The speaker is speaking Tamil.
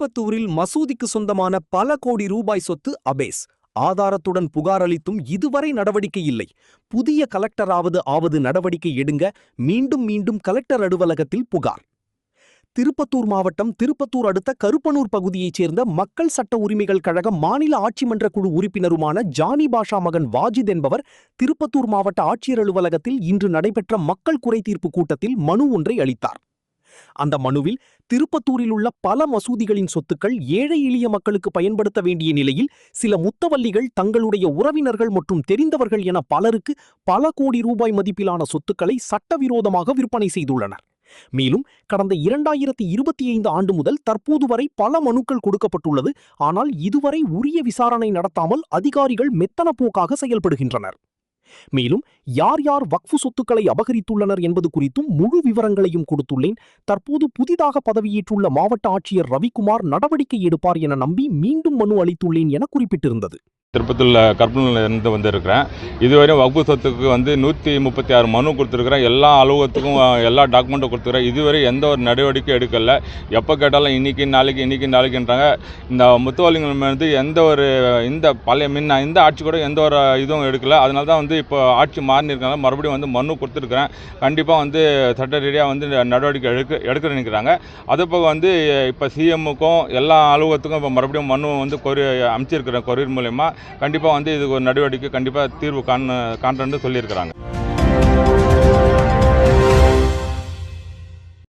திருப்பத்தூரில் மசூதிக்கு சொந்தமான பல கோடி ரூபாய் சொத்து அபேஸ். ஆதாரத்துடன் புகார் அளித்தும் இதுவரை நடவடிக்கை இல்லை. புதிய கலெக்டராவது நடவடிக்கை எடுங்க. மீண்டும் மீண்டும் கலெக்டர் அலுவலகத்தில் புகார். திருப்பத்தூர் மாவட்டம் திருப்பத்தூர் அடுத்த கருப்பனூர் பகுதியைச் சேர்ந்த மக்கள் சட்ட உரிமைகள் கழக மாநில ஆட்சிமன்ற குழு உறுப்பினருமான ஜானி பாஷா மகன் வாஜித் என்பவர் திருப்பத்தூர் மாவட்ட ஆட்சியர் அலுவலகத்தில் இன்று நடைபெற்ற மக்கள் குறைதீர்ப்பு கூட்டத்தில் மனு ஒன்றை அளித்தார். அந்த மனுவில் திருப்பத்தூரில் உள்ள பல மசூதிகளின் சொத்துக்கள் ஏழை எளிய மக்களுக்கு பயன்படுத்த வேண்டிய நிலையில் சில முத்தவல்லிகள் தங்களுடைய உறவினர்கள் மற்றும் தெரிந்தவர்கள் என பலருக்கு பல கோடி ரூபாய் மதிப்பிலான சொத்துக்களை சட்டவிரோதமாக விற்பனை செய்துள்ளனர். மேலும் கடந்த 2025 ஆண்டு முதல் தற்போது வரை பல மனுக்கள் கொடுக்கப்பட்டுள்ளது. ஆனால் இதுவரை உரிய விசாரணை நடத்தாமல் அதிகாரிகள் மெத்தன போக்காக செயல்படுகின்றனர். மேலும் யார் யார் வக்ஃபு சொத்துக்களை அபகரித்துள்ளனர் என்பது குறித்தும் முழு விவரங்களையும் கொடுத்துள்ளேன். தற்போது புதிதாக பதவியேற்றுள்ள மாவட்ட ஆட்சியர் ரவிக்குமார் நடவடிக்கை எடுப்பார் என நம்பி மீண்டும் மனு அளித்துள்ளேன் என குறிப்பிட்டிருந்தது. திருப்பத்தூரில் கருப்பனூரில் இருந்து வந்திருக்கிறேன். இதுவரை வகுப்பு சொத்துக்கு 136 மனு கொடுத்துருக்குறேன். எல்லா அலுவலகத்துக்கும் எல்லா டாக்குமெண்ட்டும் கொடுத்துருக்குறேன். இதுவரை எந்த ஒரு நடவடிக்கை எடுக்கலை. எப்போ கேட்டாலும் இன்னைக்கு நாளைக்குன்றாங்க. இந்த முத்துவல்லிகள் எந்த ஒரு இந்த ஆட்சி கூட எந்த ஒரு இதுவும் எடுக்கலை. அதனால தான் இப்போ ஆட்சி மாறினிருக்காங்க. மறுபடியும் மனு கொடுத்துருக்குறேன். கண்டிப்பாக சட்ட ரீதியாக நடவடிக்கை எடுக்க நினைக்கிறாங்க. அது போக இப்போ சிஎம்முக்கும் எல்லா அலுவலகத்துக்கும் இப்போ மறுபடியும் மனு அமைச்சிருக்கிறேன் கொரியர் மூலயமா. கண்டிப்பாக இதுக்கு ஒரு நடவடிக்கை கண்டிப்பாக தீர்வு காண்றேன்னு சொல்லியிருக்கிறாங்க.